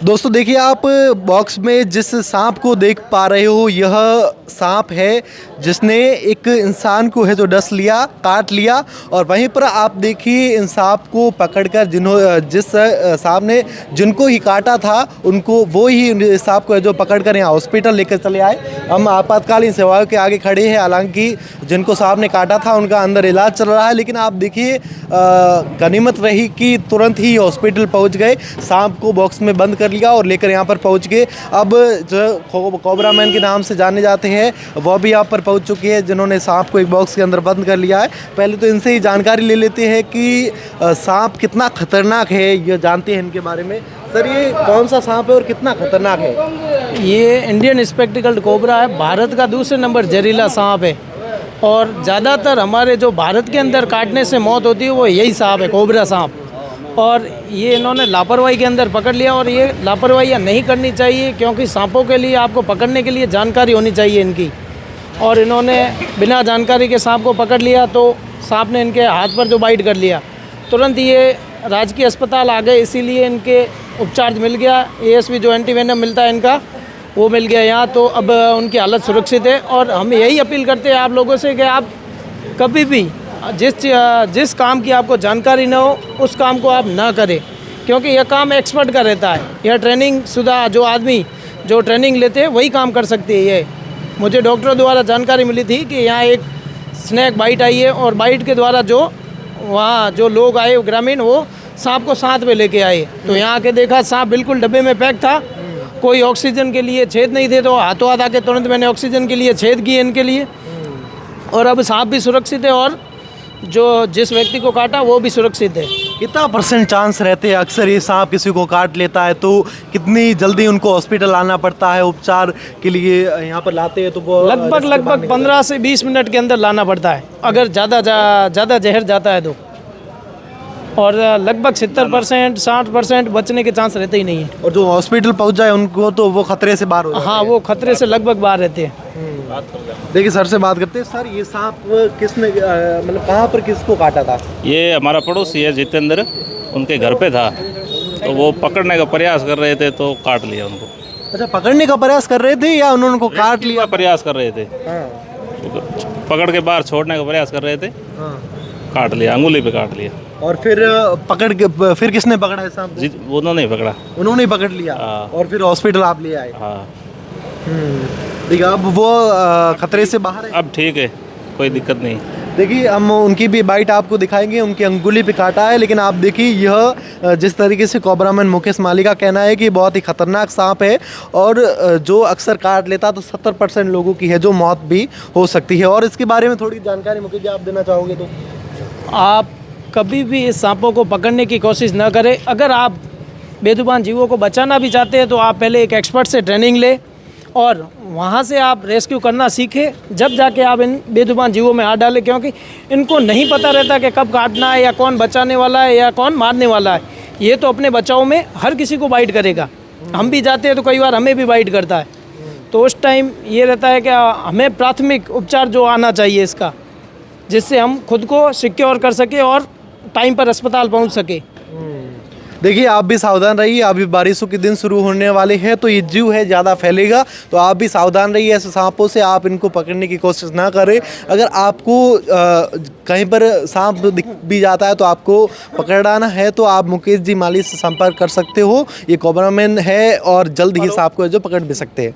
दोस्तों देखिए, आप बॉक्स में जिस सांप को देख पा रहे हो, यह सांप है जिसने एक इंसान को है जो डस लिया, काट लिया। और वहीं पर आप देखिए इन सांप को पकड़कर जिस सांप ने जिनको ही काटा था उनको वो ही सांप को है जो पकड़कर यहाँ हॉस्पिटल लेकर चले आए। हम आपातकालीन सेवाओं के आगे खड़े हैं, हालांकि जिनको सांप ने काटा था उनका अंदर इलाज चल रहा है। लेकिन आप देखिए गनीमत रही कि तुरंत ही हॉस्पिटल पहुँच गए, सांप को बॉक्स में बंद कर लिया और लेकर यहाँ पर पहुँच गए। अब जो कोबरा मैन के नाम से जाने जाते हैं वो भी यहाँ पर पहुँच चुके हैं, जिन्होंने सांप को एक बॉक्स के अंदर बंद कर लिया है। पहले तो इनसे ही जानकारी ले लेते हैं कि सांप कितना खतरनाक है, ये जानते हैं इनके बारे में। सर, ये कौन सा सांप है और कितना खतरनाक है? ये इंडियन स्पेक्टिकल्ड कोबरा है, भारत का दूसरे नंबर जहरीला सांप है। और ज़्यादातर हमारे जो भारत के अंदर काटने से मौत होती है वो यही सांप है, कोबरा सांप। और ये इन्होंने लापरवाही के अंदर पकड़ लिया, और ये लापरवाही नहीं करनी चाहिए, क्योंकि सांपों के लिए आपको पकड़ने के लिए जानकारी होनी चाहिए इनकी। और इन्होंने बिना जानकारी के सांप को पकड़ लिया तो सांप ने इनके हाथ पर जो बाइट कर लिया, तुरंत ये राजकीय अस्पताल आ गए, इसीलिए इनके उपचार मिल गया। ASV जो एंटीवेनम मिलता है इनका, वो मिल गया यहाँ। तो अब उनकी हालत सुरक्षित है। और हम यही अपील करते हैं आप लोगों से कि आप कभी भी जिस काम की आपको जानकारी ना हो उस काम को आप ना करें, क्योंकि यह काम एक्सपर्ट का रहता है। यह ट्रेनिंग शुदा जो आदमी जो ट्रेनिंग लेते हैं वही काम कर सकते हैं। ये मुझे डॉक्टरों द्वारा जानकारी मिली थी कि यहाँ एक स्नैक बाइट आई है, और बाइट के द्वारा जो वहाँ जो लोग आए ग्रामीण, वो सांप को साथ में लेके आए। तो यहाँ आके देखा सांप बिल्कुल डब्बे में पैक था, कोई ऑक्सीजन के लिए छेद नहीं थे। तो हाथों हाथ आके तुरंत मैंने ऑक्सीजन के लिए छेद किए इनके लिए। और अब सांप भी सुरक्षित है, और जो जिस व्यक्ति को काटा वो भी सुरक्षित है। कितना % चांस रहते हैं अक्सर ये सांप किसी को काट लेता है, तो कितनी जल्दी उनको हॉस्पिटल आना पड़ता है उपचार के लिए? यहाँ पर लाते हैं तो वो लगभग 15 से 20 मिनट के अंदर लाना पड़ता है, अगर ज़्यादा जहर जाता है तो। और लगभग 70% 60% बचने के चांस रहते ही नहीं है। और जो हॉस्पिटल पहुँच जाए उनको तो वो खतरे से बाहर हो जाते हैं। हाँ, वो खतरे से लगभग बाहर रहते हैं। देखिए, सर से बात करते हैं। सर, ये सांप किसने मतलब कहाँ पर किसको काटा था? ये हमारा पड़ोसी है जितेंद्र, उनके घर पे था, तो वो पकड़ने का प्रयास कर रहे थे तो काट लिया उनको। अच्छा, पकड़ने का प्रयास कर रहे थे या उन्होंने को काट लिया? प्रयास कर रहे थे, हाँ। पकड़ के बाहर छोड़ने का प्रयास कर रहे थे, हाँ। काट लिया, अंगुली पे काट लिया। और फिर पकड़ के फिर किसने पकड़ा है सांप? उन्होंने ही पकड़ा। उन्होंने ही पकड़ लिया। हाँ। और फिर हॉस्पिटल आप ले आए। हाँ, देखिए, अब वो खतरे से बाहर है, अब ठीक है, कोई दिक्कत नहीं। देखिए हम उनकी भी बाइट आपको दिखाएंगे, उनकी अंगुली पे काटा है। लेकिन आप देखिए यह जिस तरीके से कोबरामैन मुकेश माली का कहना है कि बहुत ही खतरनाक सांप है, और जो अक्सर काट लेता तो 70% लोगों की है जो मौत भी हो सकती है। और इसके बारे में थोड़ी जानकारी मुकेश जी आप देना चाहोगे तो? आप कभी भी इस सांपों को पकड़ने की कोशिश न करें। अगर आप बेजुबान जीवों को बचाना भी चाहते हैं तो आप पहले एक एक्सपर्ट से ट्रेनिंग लें, और वहाँ से आप रेस्क्यू करना सीखें, जब जाके आप इन बेजुबान जीवों में हाथ डालें। क्योंकि इनको नहीं पता रहता कि कब काटना है, या कौन बचाने वाला है, या कौन मारने वाला है। ये तो अपने बचाव में हर किसी को बाइट करेगा। हम भी जाते हैं तो कई बार हमें भी बाइट करता है, तो उस टाइम ये रहता है कि हमें प्राथमिक उपचार जो आना चाहिए इसका, जिससे हम खुद को सिक्योर कर सके और टाइम पर अस्पताल पहुँच सके। देखिए, आप भी सावधान रहिए, अभी बारिशों के दिन शुरू होने वाले हैं तो ये जीव है ज़्यादा फैलेगा, तो आप भी सावधान रहिए ऐसे सांपों से। आप इनको पकड़ने की कोशिश ना करें। अगर आपको कहीं पर सांप दिख भी जाता है तो आपको पकड़ाना है तो आप मुकेश जी माली से संपर्क कर सकते हो। ये कोबरामैन है और जल्द ही सांप को जो पकड़ भी सकते हैं।